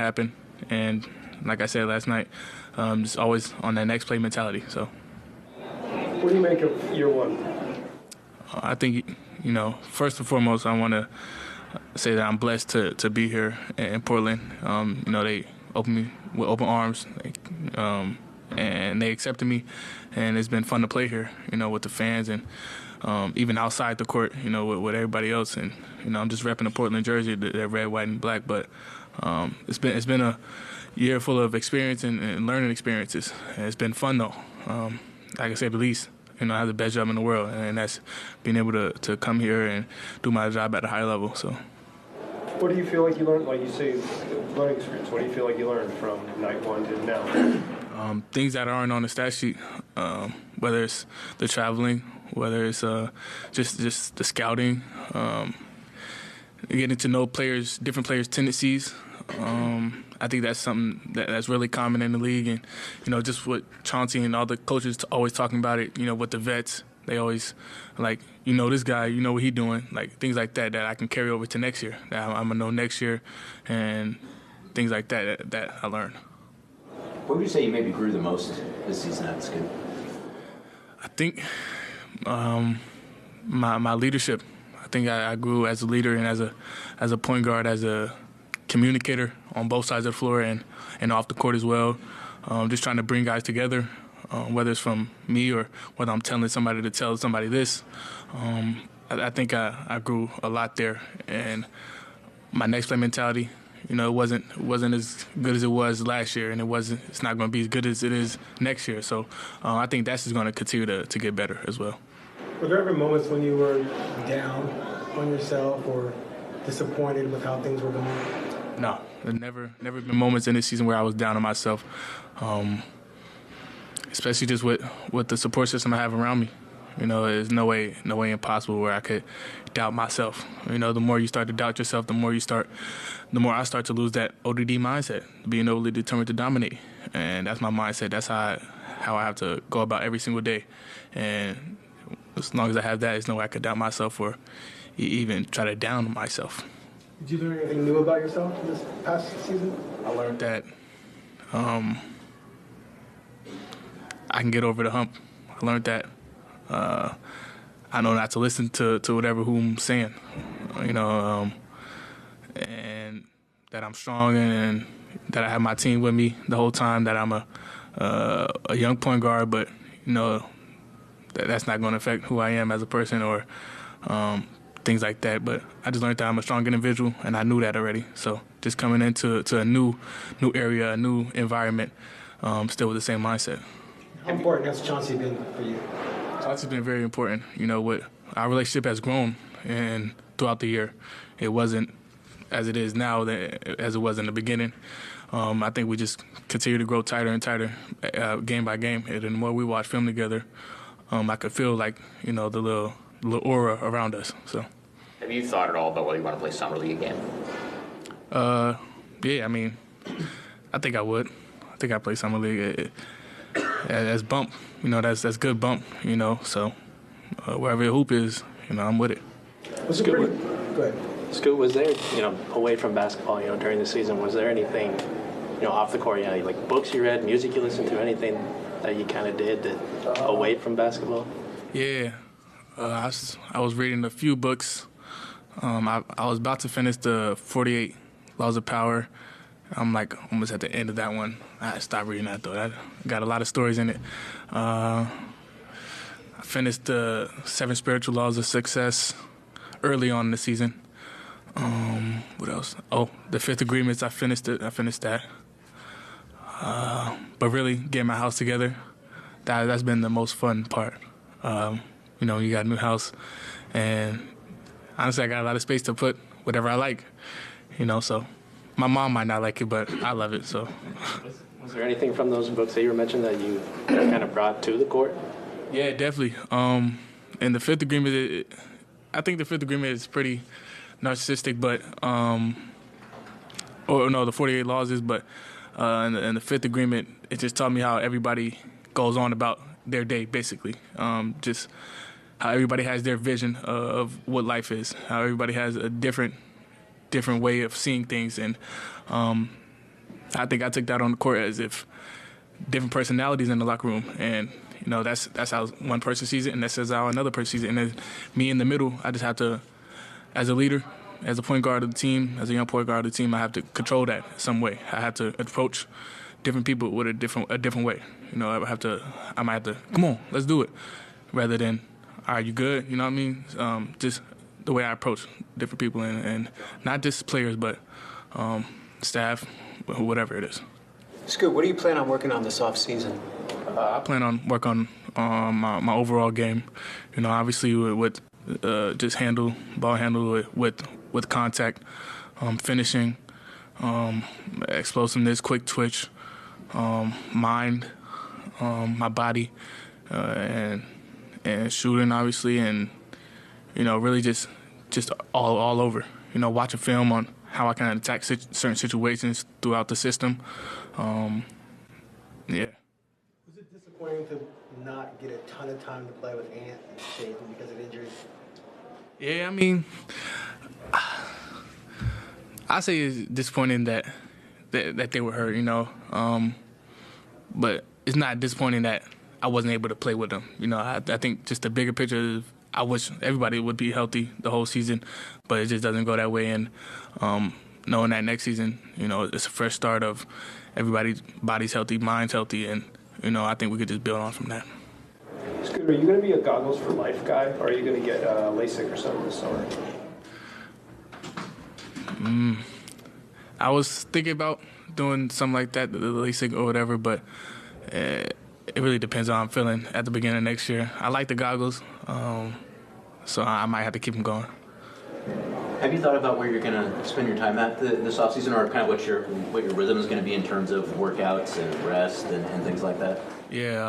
happen. And like I said last night, just always on that next play mentality. So What do you make of year one? I think, first and foremost, I want to say that I'm blessed to be here in Portland. They opened me with open arms, and they accepted me, and it's been fun to play here, with the fans and even outside the court, with everybody else. And, I'm just repping the Portland jersey, the red, white, and black. But it's been a year full of experience and learning experiences. And it's been fun, though. Like I said, the least, I have the best job in the world, and that's being able to come here and do my job at a high level. So, what do you feel like you learned? Like you say, learning experience. What do you feel like you learned from night one to now? Things that aren't on the stat sheet, whether it's the traveling, whether it's just the scouting, getting to know different players' tendencies. I think that's something that's really common in the league, and just what Chauncey and all the coaches always talking about it. With the vets, they always like this guy, what he doing, like things like that I can carry over to next year. That I'm gonna know next year, and things like that I learned. What would you say you maybe grew the most this season at school? I think my leadership. I think I grew as a leader and as a point guard, as a communicator on both sides of the floor and off the court as well. Just trying to bring guys together, whether it's from me or whether I'm telling somebody to tell somebody this. I think I grew a lot there, and my next play mentality. It wasn't as good as it was last year, and it's not going to be as good as it is next year. So I think that's just going to continue to get better as well. Were there ever moments when you were down on yourself or disappointed with how things were going? No, there's never been moments in this season where I was down on myself, especially just with the support system I have around me. There's no way impossible where I could doubt myself. The more you start to doubt yourself, the more I start to lose that ODD mindset, being overly determined to dominate. And that's my mindset. That's how I have to go about every single day. And as long as I have that, there's no way I could doubt myself or even try to down myself. Did you learn anything new about yourself this past season? I learned that I can get over the hump. I learned that I know not to listen to whatever whom saying, and that I'm strong and that I have my team with me the whole time, that I'm a young point guard, but, that's not going to affect who I am as a person or things like that. But I just learned that I'm a strong individual, and I knew that already. So just coming into a new area, a new environment, still with the same mindset. How important has Chauncey been for you? Chauncey's been very important. What our relationship has grown and throughout the year. It wasn't as it is now as it was in the beginning. I think we just continue to grow tighter and tighter game by game. And the more we watch film together, I could feel like, the little aura around us. So, have you thought at all about whether you want to play summer league again? Yeah, I think I would. I think I'd play summer league. That's bump, that's good bump, So wherever your hoop is, I'm with it. Go ahead. Scoot, was there, away from basketball, during the season, was there anything, off the court, like books you read, music you listened to, anything that you kind of did away from basketball? Yeah, I was reading a few books. I was about to finish the 48 Laws of Power. I'm like almost at the end of that one. I stopped reading that though. That got a lot of stories in it. I finished the 7 Spiritual Laws of Success early on in the season. What else? Oh, the 5th Agreements. I finished it. I finished that. But really getting my house together, that's been the most fun part. You got a new house, and honestly, I got a lot of space to put whatever I like. So. My mom might not like it, but I love it. So, was there anything from those books that you were mentioning that you kind of brought to the court? Yeah, definitely. And the 5th Agreement, I think the 5th Agreement is pretty narcissistic, but the 48 Laws is, but and the 5th Agreement, it just taught me how everybody goes on about their day, basically. Just how everybody has their vision of what life is, how everybody has a different way of seeing things, and I think I took that on the court as if different personalities in the locker room, and that's how one person sees it, and that's how another person sees it. And then me in the middle, I just have to, as a leader, as a point guard of the team, as a young point guard of the team, I have to control that some way. I have to approach different people with a different way. I might have to, come on, let's do it, rather than, all right, you good? You know what I mean? Just the way I approach different people, and not just players, but staff, whatever it is. Scoot, what do you plan on working on this off season? I plan on working on my overall game. Obviously with just ball handle with contact, finishing, explosiveness, quick twitch, mind, my body, and shooting obviously, and really just all over. Watching film on how I can attack certain situations throughout the system. Yeah. Was it disappointing to not get a ton of time to play with Ant and Shaden because of injuries? Yeah, I mean, I say it's disappointing that they were hurt, but it's not disappointing that I wasn't able to play with them. I think just the bigger picture is I wish everybody would be healthy the whole season, but it just doesn't go that way. And knowing that next season, it's a fresh start of everybody's body's healthy, mind's healthy, and I think we could just build on from that. Scooter, are you going to be a goggles for life guy, or are you going to get LASIK or something this summer? I was thinking about doing something like that, the LASIK or whatever, but it really depends on how I'm feeling at the beginning of next year. I like the goggles, so I might have to keep them going. Have you thought about where you're going to spend your time at this offseason, or kind of what your rhythm is going to be in terms of workouts and rest and things like that? Yeah.